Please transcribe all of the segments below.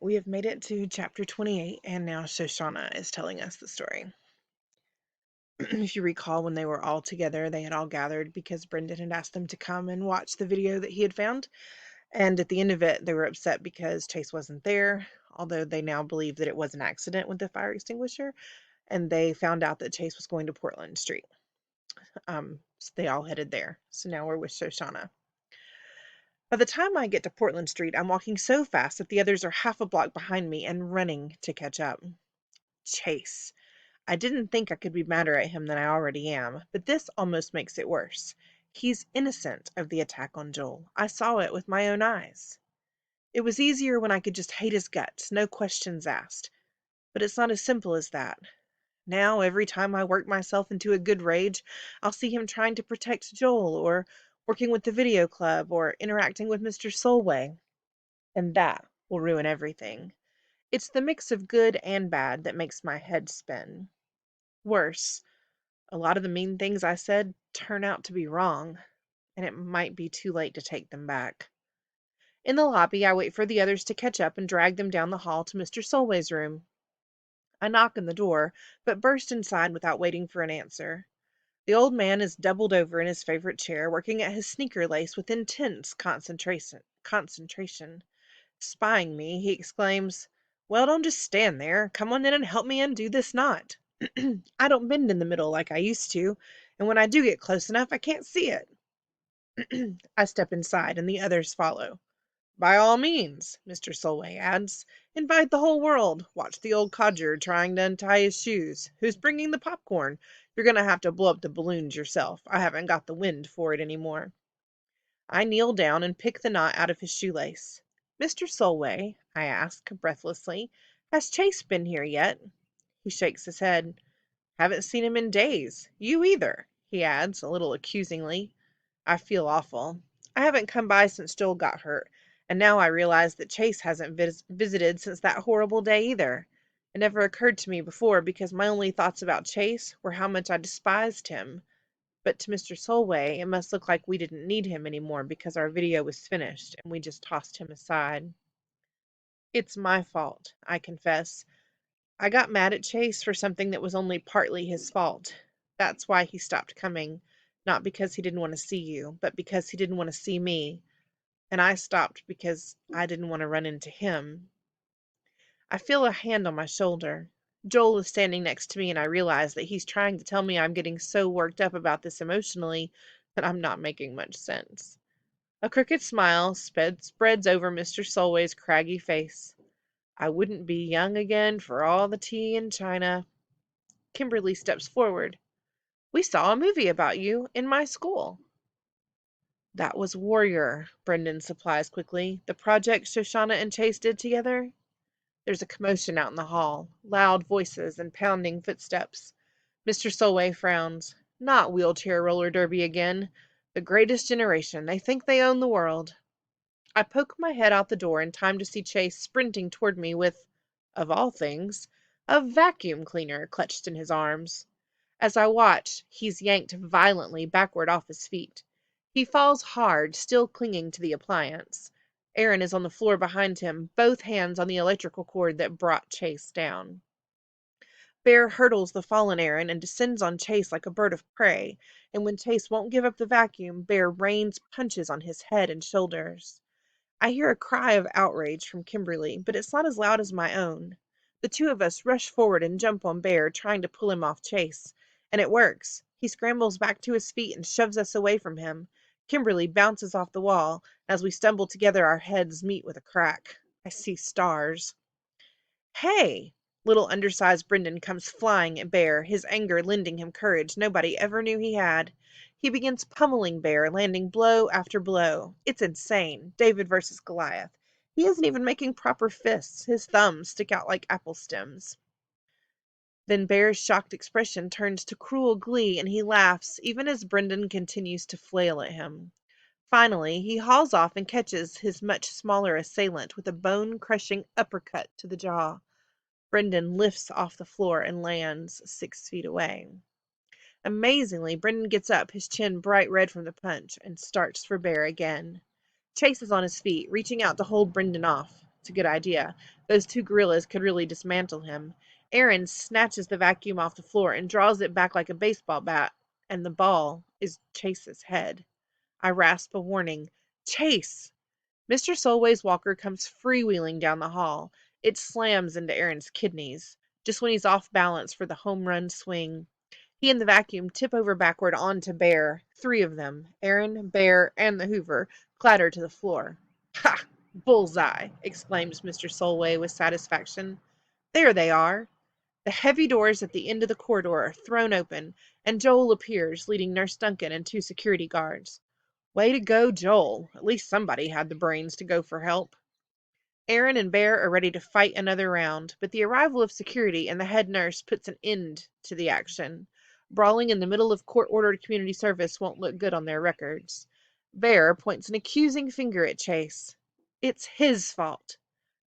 We have made it to chapter 28, and now Shoshana is telling us the story. If you recall, when they were all together, they had all gathered because Brendan had asked them to come and watch the video that he had found. And at the end of it, they were upset because Chase wasn't there, although they now believe that it was an accident with the fire extinguisher. And they found out that Chase was going to Portland Street. So they all headed there. So now we're with Shoshana. By the time I get to Portland Street, I'm walking so fast that the others are half a block behind me and running to catch up. Chase. I didn't think I could be madder at him than I already am, but this almost makes it worse. He's innocent of the attack on Joel. I saw it with my own eyes. It was easier when I could just hate his guts, no questions asked. But it's not as simple as that. Now, every time I work myself into a good rage, I'll see him trying to protect Joel, or working with the video club, or interacting with Mr. Solway. And that will ruin everything. It's the mix of good and bad that makes my head spin. Worse, a lot of the mean things I said turn out to be wrong, and it might be too late to take them back. In the lobby, I wait for the others to catch up and drag them down the hall to Mr. Solway's room. I knock on the door, but burst inside without waiting for an answer. The old man is doubled over in his favorite chair, working at his sneaker lace with intense concentration. Spying me, he exclaims, "Well, don't just stand there. Come on in and help me undo this knot." I don't bend in the middle like I used to, and when I do get close enough, I can't see it. I step inside, and the others follow. "By all means," Mr. Solway adds. "Invite the whole world. Watch the old codger trying to untie his shoes. Who's bringing the popcorn? You're going to have to blow up the balloons yourself. I haven't got the wind for it anymore." I kneel down and pick the knot out of his shoelace. "Mr. Solway," I ask, breathlessly, "has Chase been here yet?" He shakes his head. "Haven't seen him in days. You either," he adds, a little accusingly. I feel awful. I haven't come by since Joel got hurt, and now I realize that Chase hasn't visited since that horrible day either. It never occurred to me before because my only thoughts about Chase were how much I despised him. But to Mr. Solway, it must look like we didn't need him anymore because our video was finished and we just tossed him aside. It's my fault, I confess. I got mad at Chase for something that was only partly his fault. That's why he stopped coming. Not because he didn't want to see you, but because he didn't want to see me. And I stopped because I didn't want to run into him. I feel a hand on my shoulder. Joel is standing next to me, and I realize that he's trying to tell me I'm getting so worked up about this emotionally that I'm not making much sense. A crooked smile spreads over Mr. Solway's craggy face. "I wouldn't be young again for all the tea in China." Kimberly steps forward. "We saw a movie about you in my school." "That was Warrior," Brendan supplies quickly. "The project Shoshana and Chase did together." There's a commotion out in the hall, loud voices and pounding footsteps. Mr. Solway frowns. "Not wheelchair roller derby again. The greatest generation. They think they own the world." I poke my head out the door in time to see Chase sprinting toward me with, of all things, a vacuum cleaner clutched in his arms. As I watch, he's yanked violently backward off his feet. He falls hard, still clinging to the appliance. Aaron is on the floor behind him, both hands on the electrical cord that brought Chase down. Bear hurdles the fallen Aaron and descends on Chase like a bird of prey, and when Chase won't give up the vacuum, Bear rains punches on his head and shoulders. I hear a cry of outrage from Kimberly, but it's not as loud as my own. The two of us rush forward and jump on Bear, trying to pull him off Chase. And it works. He scrambles back to his feet and shoves us away from him. Kimberly bounces off the wall. As we stumble together, our heads meet with a crack. I see stars. "Hey!" Little undersized Brendan comes flying at Bear, his anger lending him courage nobody ever knew he had. He begins pummeling Bear, landing blow after blow. It's insane. David versus Goliath. He isn't even making proper fists. His thumbs stick out like apple stems. Then Bear's shocked expression turns to cruel glee, and he laughs, even as Brendan continues to flail at him. Finally, he hauls off and catches his much smaller assailant with a bone-crushing uppercut to the jaw. Brendan lifts off the floor and lands 6 feet away. Amazingly, Brendan gets up, his chin bright red from the punch, and starts for Bear again. Chase is on his feet, reaching out to hold Brendan off. It's a good idea. Those two gorillas could really dismantle him. Aaron snatches the vacuum off the floor and draws it back like a baseball bat, and the ball is Chase's head. I rasp a warning. Chase! Mr. Solway's walker comes freewheeling down the hall. It slams into Aaron's kidneys, just when he's off balance for the home run swing. He and the vacuum tip over backward onto Bear. Three of them, Aaron, Bear, and the Hoover, clatter to the floor. Ha! Bullseye! Exclaims Mr. Solway with satisfaction. There they are! The heavy doors at the end of the corridor are thrown open, and Joel appears, leading Nurse Duncan and two security guards. Way to go, Joel. At least somebody had the brains to go for help. Aaron and Bear are ready to fight another round, but the arrival of security and the head nurse puts an end to the action. Brawling in the middle of court-ordered community service won't look good on their records. Bear points an accusing finger at Chase. It's his fault.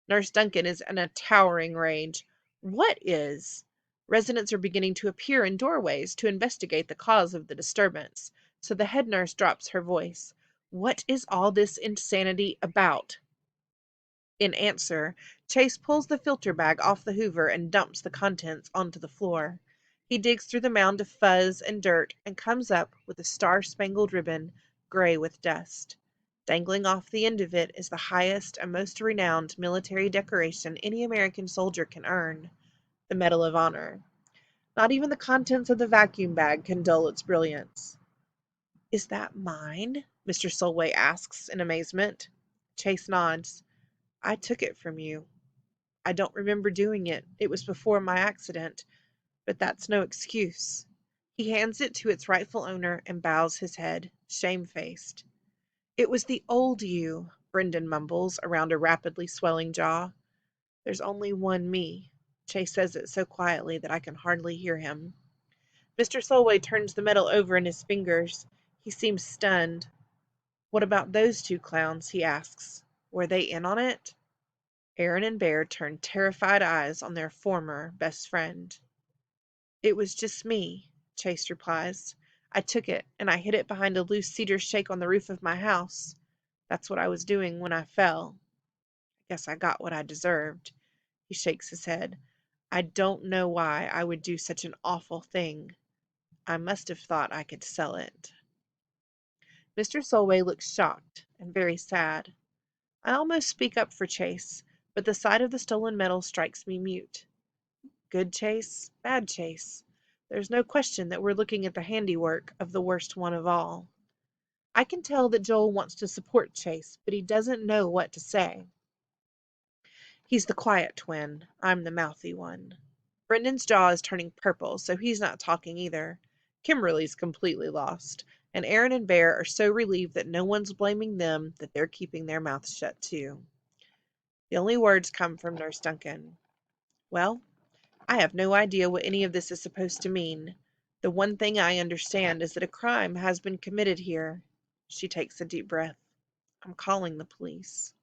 Nurse Duncan is in a towering rage. What is? Residents are beginning to appear in doorways to investigate the cause of the disturbance, so the head nurse drops her voice. What is all this insanity about? In answer, Chase pulls the filter bag off the Hoover and dumps the contents onto the floor. He digs through the mound of fuzz and dirt and comes up with a star-spangled ribbon, gray with dust. Dangling off the end of it is the highest and most renowned military decoration any American soldier can earn, the Medal of Honor. Not even the contents of the vacuum bag can dull its brilliance. Is that mine? Mr. Solway asks in amazement. Chase nods. I took it from you. I don't remember doing it. It was before my accident. But that's no excuse. He hands it to its rightful owner and bows his head, shamefaced. It was the old you, Brendan mumbles around a rapidly swelling jaw. There's only one me. Chase says it so quietly that I can hardly hear him. Mr. Solway turns the medal over in his fingers. He seems stunned. What about those two clowns? He asks. Were they in on it? Aaron and Bear turn terrified eyes on their former best friend. It was just me, Chase replies. I took it, and I hid it behind a loose cedar shake on the roof of my house. That's what I was doing when I fell. I guess I got what I deserved. He shakes his head. I don't know why I would do such an awful thing. I must have thought I could sell it. Mr. Solway looks shocked and very sad. I almost speak up for Chase, but the sight of the stolen medal strikes me mute. Good Chase, bad Chase. There's no question that we're looking at the handiwork of the worst one of all. I can tell that Joel wants to support Chase, but he doesn't know what to say. He's the quiet twin. I'm the mouthy one. Brendan's jaw is turning purple, so he's not talking either. Kimberly's completely lost, and Aaron and Bear are so relieved that no one's blaming them that they're keeping their mouths shut too. The only words come from Nurse Duncan. Well, I have no idea what any of this is supposed to mean. The one thing I understand is that a crime has been committed here. She takes a deep breath. I'm calling the police.